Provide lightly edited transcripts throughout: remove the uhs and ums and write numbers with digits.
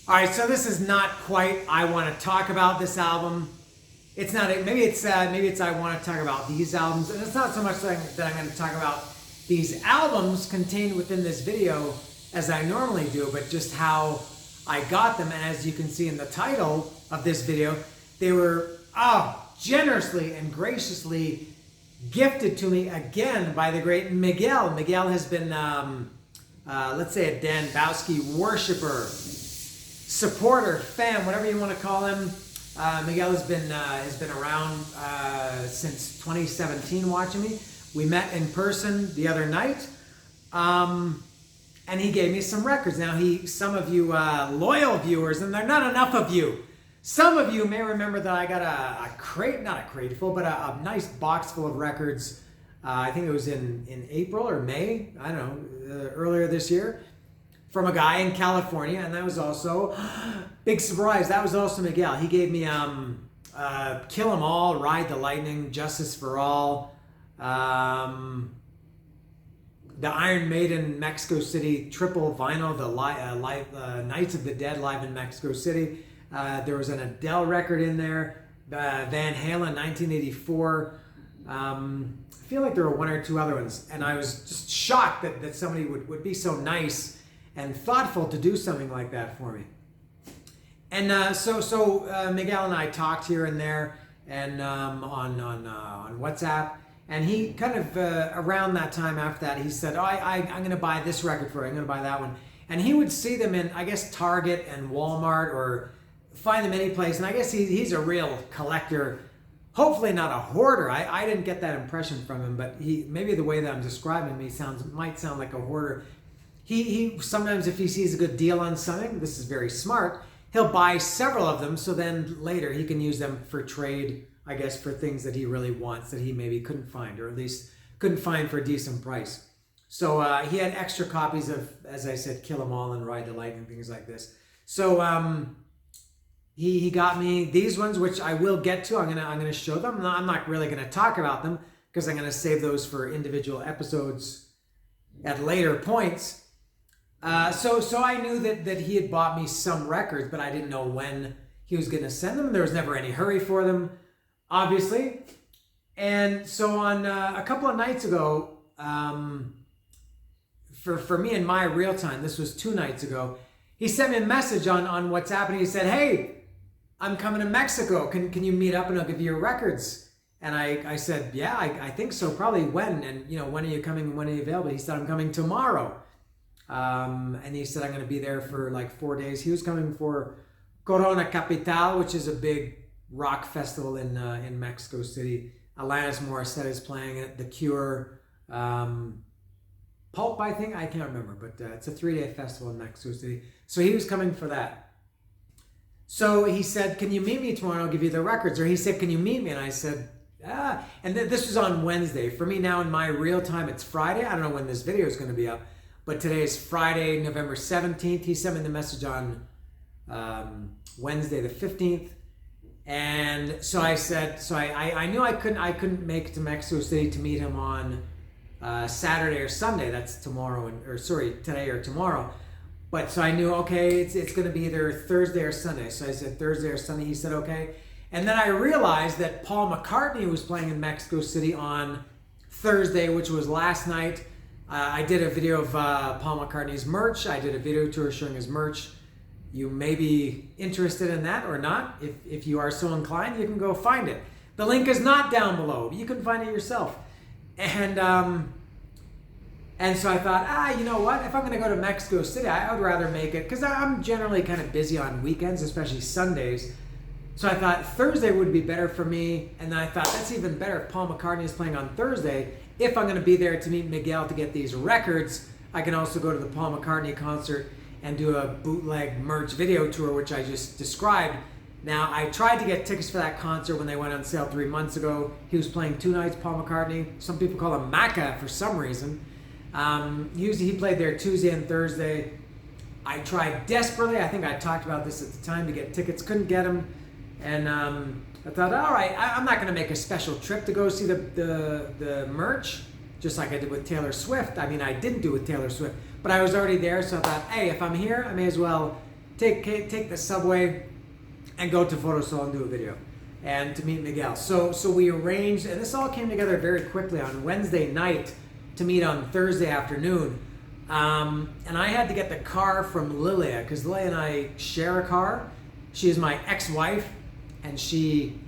All right, so this is not quite I want to talk about this album. It's not. Maybe it's I want to talk about these albums, and it's not so much that I'm going to talk about these albums contained within this video as I normally do, but just how I got them. And as you can see in the title of this video, they were generously and graciously gifted to me again by the great Miguel. Miguel has been, let's say, a Dan Bowski worshiper, supporter, fan, whatever you want to call him. Miguel has been around since 2017 watching me. We met in person the other night, and he gave me some records. Now, some of you loyal viewers, and there are not enough of you, some of you may remember that I got a crate, not a crate full, but a nice box full of records. I think it was in April or May, I don't know, earlier this year, from a guy in California, and that was also, big surprise, that was also Miguel. He gave me Kill 'Em All, Ride the Lightning, Justice for All, the Iron Maiden Mexico City triple vinyl, the Nights of the Dead live in Mexico City. There was an Adele record in there, Van Halen 1984. I feel like there were one or two other ones, and I was just shocked that somebody would be so nice and thoughtful to do something like that for me. And so Miguel and I talked here and there, and on WhatsApp, and he kind of around that time after that, he said, I'm going to buy this record for you, I'm going to buy that one. And he would see them in, I guess, Target and Walmart, or find them any place, and I guess he's a real collector, hopefully not a hoarder. I didn't get that impression from him, but maybe the way that I'm describing him, might sound like a hoarder. He sometimes, if he sees a good deal on something, this is very smart, he'll buy several of them, so then later he can use them for trade, I guess, for things that he really wants that he maybe couldn't find, or at least couldn't find for a decent price. So he had extra copies of, as I said, Kill 'Em All and Ride the Lightning, things like this. So he got me these ones, which I will get to. I'm gonna show them. I'm not really gonna talk about them because I'm gonna save those for individual episodes at later points. So I knew that he had bought me some records, but I didn't know when he was gonna send them. There was never any hurry for them, obviously. And so on a couple of nights ago, for me in my real time, this was 2 nights ago, he sent me a message on WhatsApp, and he said, "Hey, I'm coming to Mexico. Can you meet up and I'll give you your records?" And I said, "Yeah, I think so. Probably when? And when are you coming and when are you available?" He said, "I'm coming tomorrow." And he said, "I'm going to be there for like 4 days." He was coming for Corona Capital, which is a big rock festival in Mexico City. Alanis Morissette is playing it. The Cure, Pulp, I think. I can't remember, but it's a 3-day festival in Mexico City. So he was coming for that. So he said, "Can you meet me tomorrow? I'll give you the records." Or he said, "Can you meet me?" And I said, And this was on Wednesday. For me now in my real time, it's Friday. I don't know when this video is going to be up, but today is Friday, November 17th. He sent me the message on Wednesday the 15th. And so I said, I knew I couldn't make it to Mexico City to meet him on Saturday or Sunday. That's today or tomorrow. But so I knew, okay, it's going to be either Thursday or Sunday. So I said Thursday or Sunday. He said, okay. And then I realized that Paul McCartney was playing in Mexico City on Thursday, which was last night. I did a video of Paul McCartney's merch. I did a video tour showing his merch. You may be interested in that or not. If you are so inclined, you can go find it. The link is not down below. You can find it yourself. And so I thought, you know what? If I'm going to go to Mexico City, I would rather make it, because I'm generally kind of busy on weekends, especially Sundays. So I thought Thursday would be better for me. And then I thought that's even better if Paul McCartney is playing on Thursday. If I'm going to be there to meet Miguel to get these records, I can also go to the Paul McCartney concert and do a bootleg merch video tour, which I just described. Now, I tried to get tickets for that concert when they went on sale 3 months ago. He was playing 2 nights, Paul McCartney. Some people call him Macca for some reason. He played there Tuesday and Thursday. I tried desperately, I think I talked about this at the time, to get tickets, couldn't get them. And I thought, all right, I'm not going to make a special trip to go see the merch, just like I did with Taylor Swift. I mean, I didn't do with Taylor Swift, but I was already there, so I thought, hey, if I'm here, I may as well take the subway and go to Photosol and do a video and to meet Miguel. So we arranged, and this all came together very quickly on Wednesday night to meet on Thursday afternoon. And I had to get the car from Lilia because Lilia and I share a car. She is my ex-wife, and she,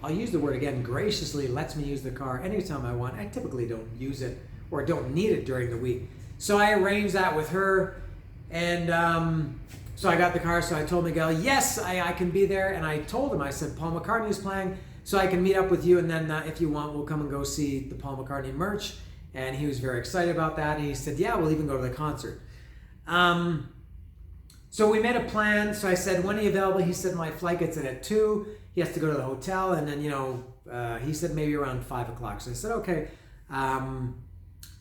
I'll use the word again, graciously lets me use the car anytime I want. I typically don't use it or don't need it during the week. So I arranged that with her, and so I got the car. So I told Miguel, yes, I can be there. And I told him, I said, Paul McCartney is playing, so I can meet up with you, and then if you want, we'll come and go see the Paul McCartney merch. And he was very excited about that. And he said, yeah, we'll even go to the concert. So we made a plan. So I said, when are you available? He said, my flight gets in at 2. He has to go to the hotel. And then, he said maybe around 5 o'clock. So I said, okay.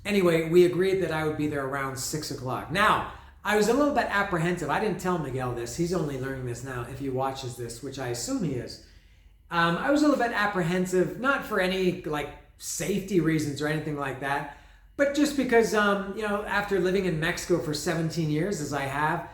Anyway, we agreed that I would be there around 6 o'clock. Now, I was a little bit apprehensive. I didn't tell Miguel this. He's only learning this now if he watches this, which I assume he is. I was a little bit apprehensive, not for any safety reasons or anything like that, but just because, after living in Mexico for 17 years, as I have,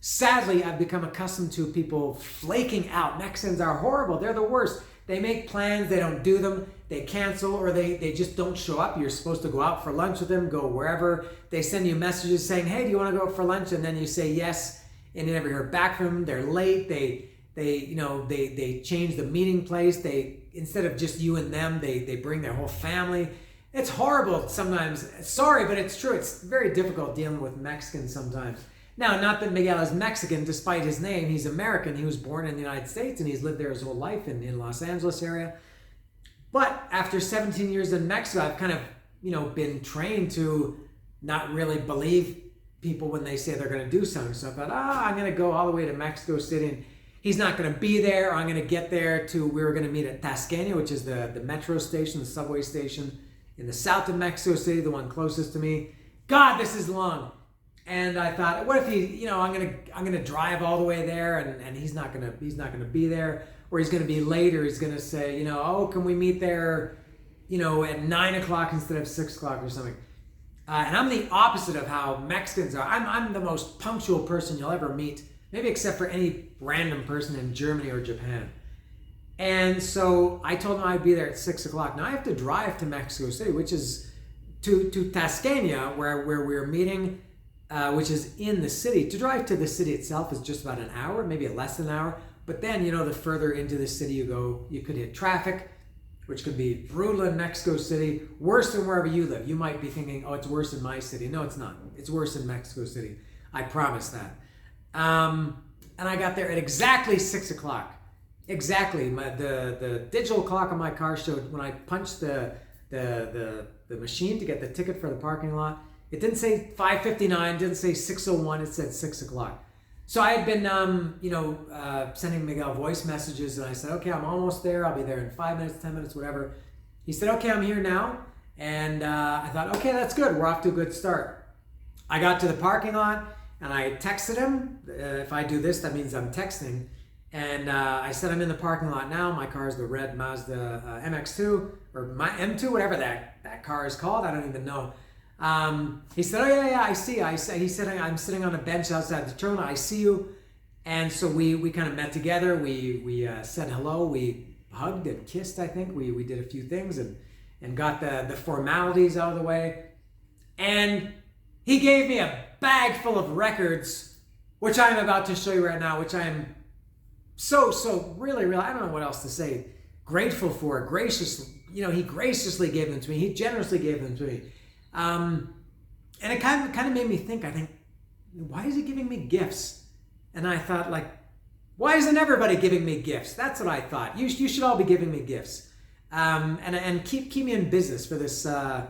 sadly, I've become accustomed to people flaking out. Mexicans are horrible. They're the worst. They make plans, they don't do them, they cancel, or they just don't show up. You're supposed to go out for lunch with them, go wherever. They send you messages saying, hey, do you want to go out for lunch? And then you say yes, and you never hear back from them. They're late. They change the meeting place. Instead of just you and them, they bring their whole family. It's horrible sometimes. Sorry, but it's true. It's very difficult dealing with Mexicans sometimes. Now, not that Miguel is Mexican, despite his name. He's American. He was born in the United States, and he's lived there his whole life in Los Angeles area. But after 17 years in Mexico, I've kind of, been trained to not really believe people when they say they're going to do something. So I thought, I'm going to go all the way to Mexico City, and he's not going to be there. I'm going to get there we were going to meet at Tasqueña, which is the metro station, the subway station in the south of Mexico City, the one closest to me. God, this is long. And I thought, what if I'm gonna drive all the way there, and he's not gonna be there, or he's gonna be late, or he's gonna say, can we meet there, at 9 o'clock instead of 6 o'clock or something. And I'm the opposite of how Mexicans are. I'm the most punctual person you'll ever meet, maybe except for any random person in Germany or Japan. And so I told him I'd be there at 6 o'clock. Now I have to drive to Mexico City, which is to Tasqueña, where we're meeting. Which is in the city. To drive to the city itself is just about an hour, maybe less than an hour. But then, the further into the city you go, you could hit traffic, which could be brutal in Mexico City, worse than wherever you live. You might be thinking, oh, it's worse in my city. No, it's not. It's worse in Mexico City. I promise that. And I got there at exactly 6 o'clock. Exactly. The digital clock on my car showed when I punched the machine to get the ticket for the parking lot. It didn't say 5:59, didn't say 6:01, it said 6 o'clock. So I had been, sending Miguel voice messages, and I said, okay, I'm almost there. I'll be there in 5 minutes, 10 minutes, whatever. He said, okay, I'm here now. And I thought, okay, that's good. We're off to a good start. I got to the parking lot, and I texted him. If I do this, that means I'm texting. And I said, I'm in the parking lot now. My car is the red Mazda MX-2, or my M2, whatever that car is called. I don't even know. He said, oh yeah, I see. He said, I'm sitting on a bench outside the terminal. I see you. And so we kind of met together. We said hello. We hugged and kissed, I think. We did a few things and got the formalities out of the way. And he gave me a bag full of records, which I'm about to show you right now, which I am so really, I don't know what else to say, grateful for. Gracious, he graciously gave them to me. He generously gave them to me. And it kind of made me think, why is he giving me gifts? And I thought, why isn't everybody giving me gifts? That's what I thought. You should all be giving me gifts. And keep me in business for this I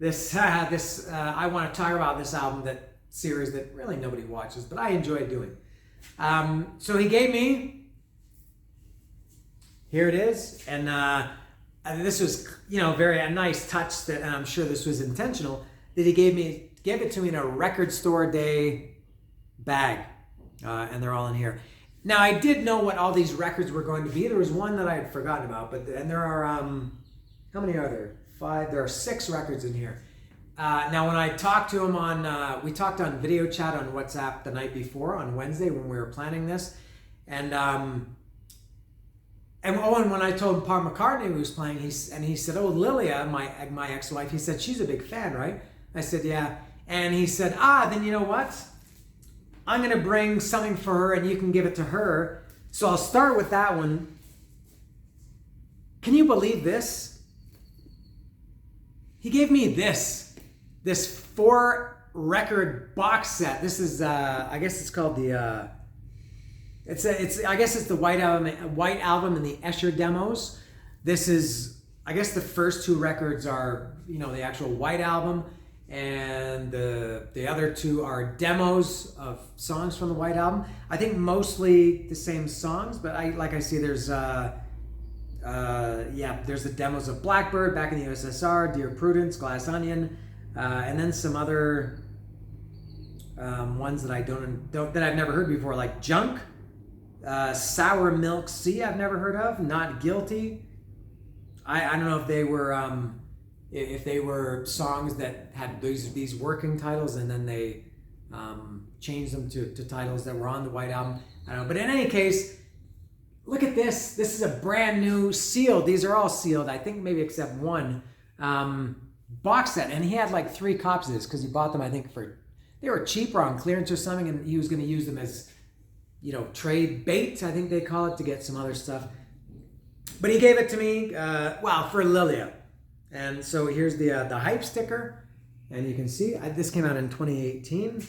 want to talk about this album, that series that really nobody watches, but I enjoy doing. So he gave me, here it is, and this was, a nice touch, and I'm sure this was intentional, that he gave it to me in a record store day bag, and they're all in here. Now, I did know what all these records were going to be. There was one that I had forgotten about, and there are, how many are there? 5, there are 6 records in here. Now, when I talked to him we talked on video chat on WhatsApp the night before on Wednesday when we were planning this, and when I told Paul McCartney was playing, he said, "Oh, Lilia, my ex-wife," he said, "she's a big fan, right?" I said, "Yeah," and he said, "Then you know what? I'm gonna bring something for her, and you can give it to her. So I'll start with that one." Can you believe this? He gave me this 4-record box set. This is, I guess it's called the. I guess it's the White Album and the Escher demos. This is, I guess the first 2 records are, the actual White Album, and the other 2 are demos of songs from the White Album. I think mostly the same songs, but I see there's there's the demos of Blackbird, Back in the USSR, Dear Prudence, Glass Onion, and then some other ones that that I've never heard before, like Junk. Sour Milk Sea, I've never heard of. Not Guilty. I don't know if they were songs that had these working titles and then they changed them to titles that were on the White Album. I don't know. But in any case, look at this. This is a brand new sealed. These are all sealed, I think maybe except one box set. And he had like 3 copies of this because he bought them, I think, they were cheaper on clearance or something, and he was going to use them as trade bait, I think they call it, to get some other stuff. But he gave it to me, for Lilia. And so here's the hype sticker. And you can see, this came out in 2018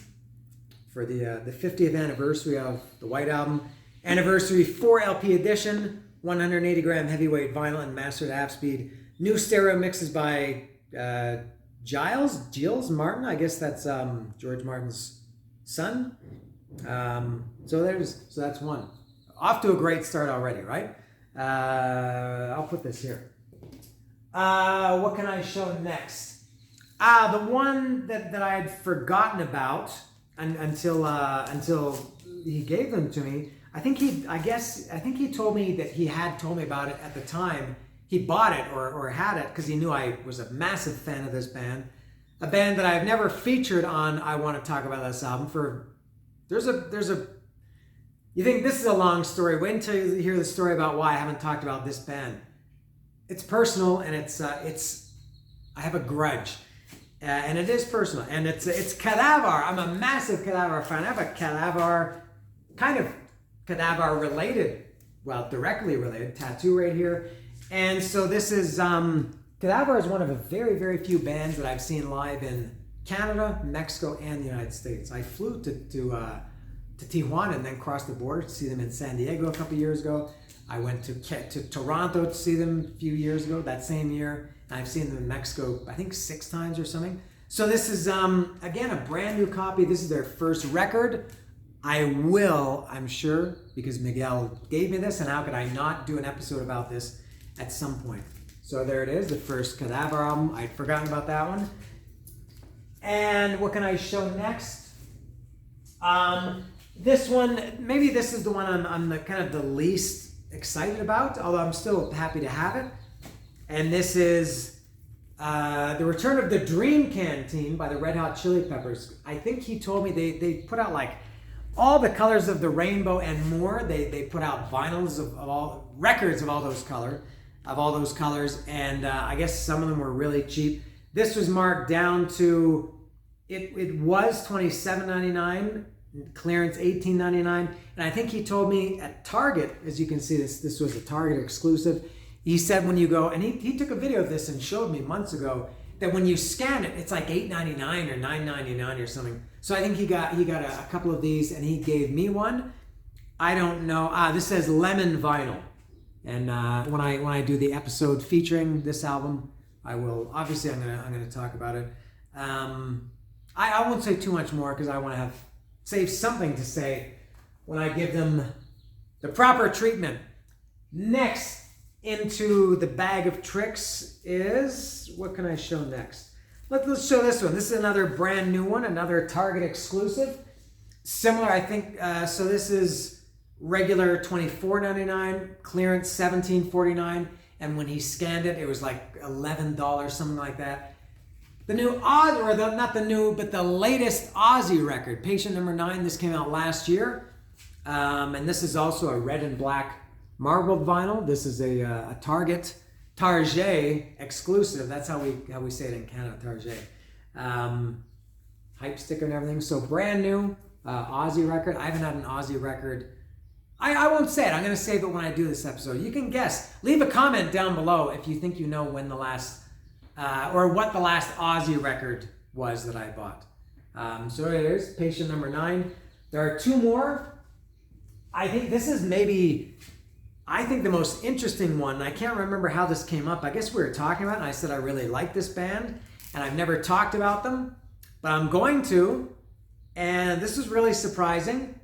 for the 50th anniversary of the White Album. Anniversary 4 LP edition, 180-gram heavyweight vinyl and mastered half-speed. New stereo mixes by Giles Martin. I guess that's George Martin's son. So that's one. Off to a great start already, right? I'll put this here. What can I show next? The one that I had forgotten about until he gave them to me. I think he told me that he had told me about it at the time he bought it or had it, because he knew I was a massive fan of this band. A band that I've never featured on I Want to Talk About This album for. You think this is a long story. Wait until you hear the story about why I haven't talked about this band. It's personal, and it's I have a grudge, and it is personal, and it's Kadavar. I'm a massive Kadavar fan. I have a Kadavar related, directly related tattoo right here, and so this is Kadavar is one of a very, very few bands that I've seen live in Canada, Mexico, and the United States. I flew to Tijuana and then crossed the border to see them in San Diego a couple years ago. I went to Toronto to see them a few years ago, that same year. And I've seen them in Mexico, I think 6 times or something. So this is, again, a brand new copy. This is their first record. I'm sure, because Miguel gave me this, and how could I not do an episode about this at some point? So there it is, the first Kadavar album. I'd forgotten about that one. And what can I show next? This one, maybe this is the one I'm the least excited about, although I'm still happy to have it. And this is the return of the Dream Canteen by the Red Hot Chili Peppers. I think he told me they put out like all the colors of the rainbow and more. They put out vinyls of all records of all those colors, and I guess some of them were really cheap. This was marked down to it was $27.99, clearance $18.99, and I think he told me at Target, as you can see, this was a Target exclusive. He said when you go, and he took a video of this and showed me months ago, that when you scan it, it's like $8.99 or $9.99 or something. So I think he got a couple of these, and he gave me one. I don't know. This says lemon vinyl, and when I do the episode featuring this album, I will obviously I'm gonna talk about it. I won't say too much more because I want to save something to say when I give them the proper treatment. Next into the bag of tricks is, what can I show next? Let's show this one. This is another brand new one, another Target exclusive. Similar, I think. So this is regular $24.99, clearance $17.49, and when he scanned it, it was like $11, something like that. The new Oz, or not the new, but the latest Ozzy record, Patient Number 9. This came out last year. And this is also a red and black marbled vinyl. This is a Target exclusive. That's how we say it in Canada, Target. Hype sticker and everything. So brand new Ozzy record. I haven't had an Ozzy record. I won't say it. I'm going to save it when I do this episode. You can guess. Leave a comment down below if you think you know when the last, or what the last Ozzy record was that I bought. So it is Patient Number 9. There are 2 more. I think this is maybe, the most interesting one. I can't remember how this came up. I guess we were talking about it and I said I really like this band and I've never talked about them, but I'm going to. And this is really surprising.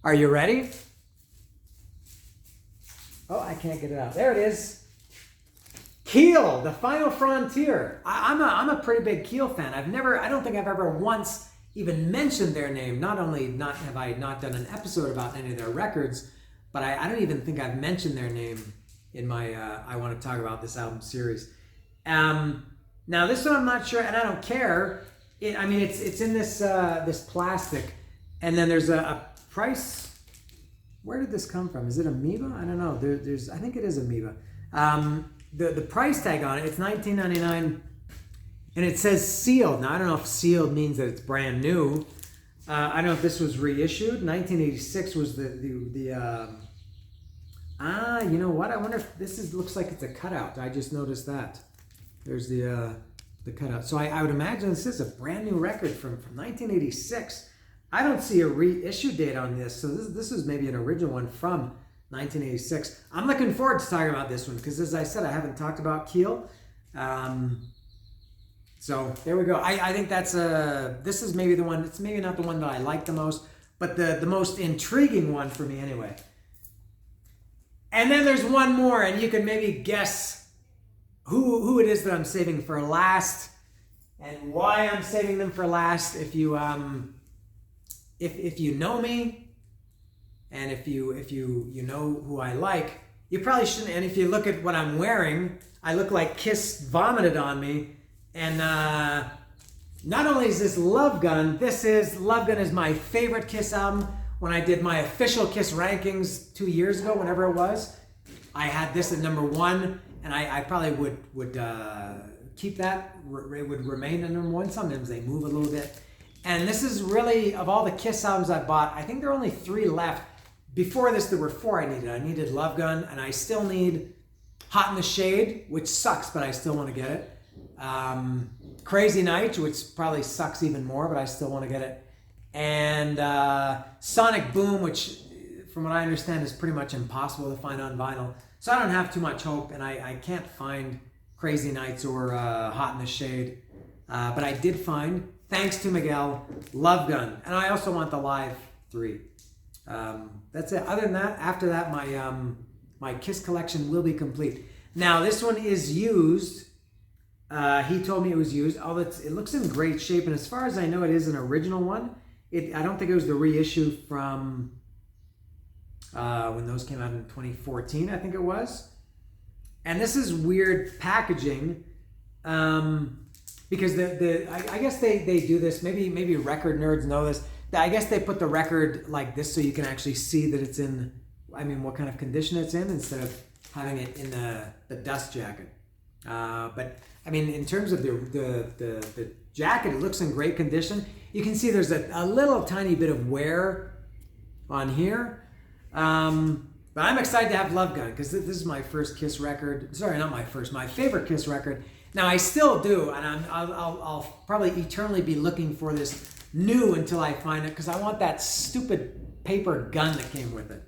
Are you ready? Oh, I can't get it out. There it is. Keel, The Final Frontier. I'm a pretty big Keel fan. I don't think I've ever once even mentioned their name. Not only have I not done an episode about any of their records, but I don't even think I've mentioned their name in my I Want to Talk About This album series. Now this one I'm not sure, and I don't care. It's in this this plastic, and then there's a price. Where did this come from? Is it Amoeba? I don't know. There's I think it is Amoeba. The price tag on it, it's $19.99, and it says sealed. Now I don't know if sealed means that it's brand new. I don't know if this was reissued. 1986 was the you know what? I wonder if this looks like it's a cutout. I just noticed that. There's the cutout. So I would imagine this is a brand new record from 1986. I don't see a reissue date on this, so this is maybe an original one from 1986. I'm looking forward to talking about this one because, as I said, I haven't talked about Keel. So there we go. I think this is maybe the one. It's maybe not the one that I like the most, but the most intriguing one for me anyway. And then there's one more, and you can maybe guess who it is that I'm saving for last, and why I'm saving them for last. If you if you know me, and if you know who I like, you probably shouldn't. And if you look at what I'm wearing, I look like Kiss vomited on me. And not only is this Love Gun, Love Gun is my favorite Kiss album. When I did my official Kiss rankings 2 years ago, whenever it was, I had this at number 1, and I probably would keep that. It would remain at number 1. Sometimes they move a little bit. And this is really, of all the Kiss albums I bought, I think there are only 3 left. Before this, there were 4 I needed. I needed Love Gun, and I still need Hot in the Shade, which sucks, but I still want to get it. Crazy Nights, which probably sucks even more, but I still want to get it. And Sonic Boom, which from what I understand is pretty much impossible to find on vinyl. So I don't have too much hope, and I can't find Crazy Nights or Hot in the Shade. But I did find, thanks to Miguel, Love Gun. And I also want the Live 3. That's it. Other than that, after that, my Kiss collection will be complete. Now, this one is used. He told me it was used. It looks in great shape, and as far as I know, it is an original one. I don't think it was the reissue from when those came out in 2014, I think it was. And this is weird packaging, because I guess they do this. Maybe record nerds know this. I guess they put the record like this so you can actually see that it's in. What kind of condition it's in, instead of having it in the dust jacket. But in terms of the jacket, it looks in great condition. You can see there's a little tiny bit of wear on here. But I'm excited to have Love Gun because this is my first Kiss record. Sorry, not my first, my favorite Kiss record. Now I still do, and I'll probably eternally be looking for this new until I find it, because I want that stupid paper gun that came with it.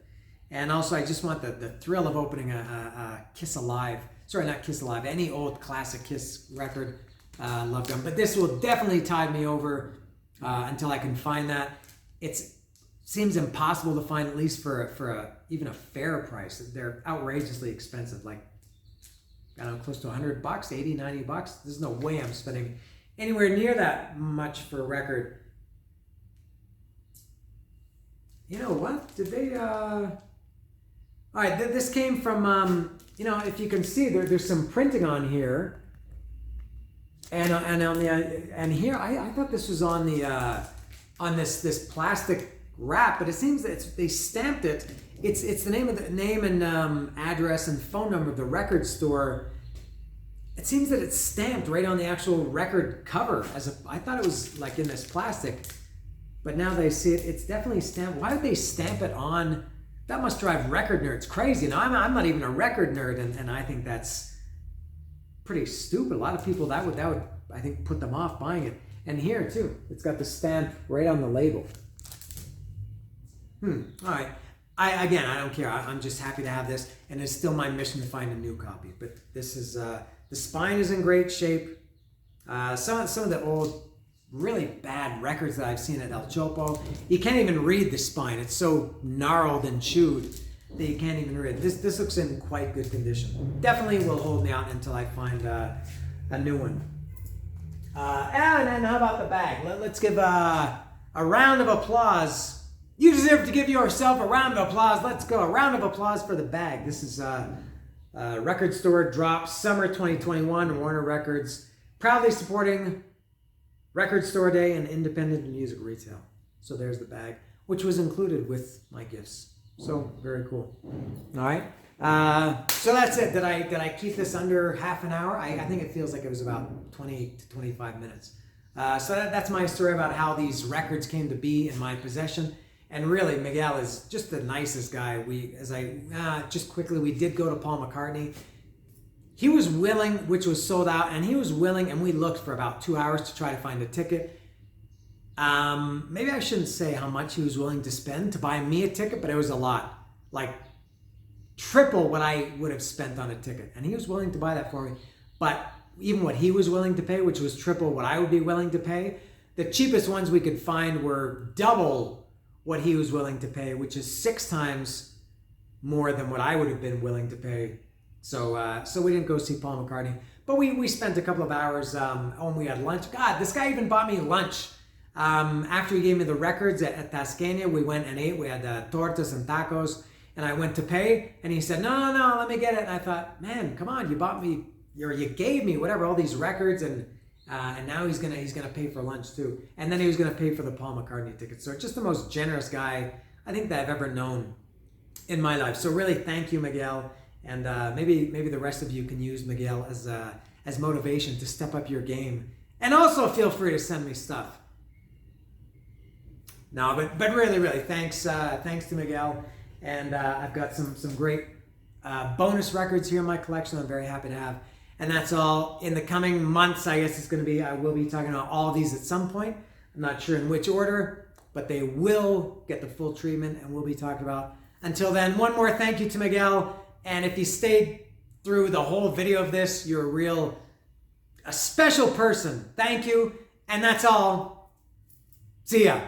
And also I just want the thrill of opening a Kiss Alive. Sorry, not Kiss Alive, any old classic Kiss record, Love Gun. But this will definitely tide me over until I can find that. It seems impossible to find, at least for even a fair price. They're outrageously expensive, like, I don't know, close to $100, $80, $90. There's no way I'm spending anywhere near that much for a record. You know what? Did they... All right, this came from, if you can see, there's some printing on here. And on the and here I thought this was on the on this plastic wrap, but it seems that they stamped it. It's the name and address and phone number of the record store. It seems that it's stamped right on the actual record cover. I thought it was like in this plastic, but now they see it. It's definitely stamped. Why did they stamp it on? That must drive record nerds crazy. Now I'm not even a record nerd, and I think that's pretty stupid. A lot of people that would I think put them off buying it. And here too, it's got the stamp right on the label. All right. I don't care. I'm just happy to have this, and it's still my mission to find a new copy. But this is the spine is in great shape. Some of the old, really bad records that I've seen at El Chopo, you can't even read the spine. It's so gnarled and chewed that you can't even read. This looks in quite good condition. Definitely will hold me out until I find a new one. And how about the bag? Let's give a round of applause. You deserve to give yourself a round of applause. Let's go. A round of applause for the bag. This is Record Store Drop Summer 2021, Warner Records, proudly supporting Record Store Day and independent music retail. So there's the bag, which was included with my gifts. So very cool. All right. So that's it. Did I keep this under half an hour? I think it feels like it was about 20 to 25 minutes. So that's my story about how these records came to be in my possession. And really, Miguel is just the nicest guy. We did go to Paul McCartney. He was willing, which was sold out, and he was willing, and we looked for about 2 hours to try to find a ticket. Maybe I shouldn't say how much he was willing to spend to buy me a ticket, but it was a lot. Like triple what I would have spent on a ticket. And he was willing to buy that for me. But even what he was willing to pay, which was triple what I would be willing to pay, the cheapest ones we could find were double what he was willing to pay, which is 6 times more than what I would have been willing to pay. So we didn't go see Paul McCartney, but we spent a couple of hours when we had lunch. God, this guy even bought me lunch. After he gave me the records at Tascania, we went and ate. We had tortas and tacos, and I went to pay, and he said, no, let me get it. And I thought, man, come on, you bought me, or you gave me whatever, all these records, and now he's gonna pay for lunch too, and then he was gonna pay for the Paul McCartney ticket. So just the most generous guy I think that I've ever known in my life. So really, thank you, Miguel, and maybe the rest of you can use Miguel as motivation to step up your game, and also feel free to send me stuff. No, but really, thanks to Miguel, and I've got some great bonus records here in my collection. I'm very happy to have. And that's all. In the coming months, I guess I will be talking about all of these at some point. I'm not sure in which order, but they will get the full treatment and we'll be talking about. Until then, one more thank you to Miguel. And if you stayed through the whole video of this, you're a special person. Thank you. And that's all. See ya.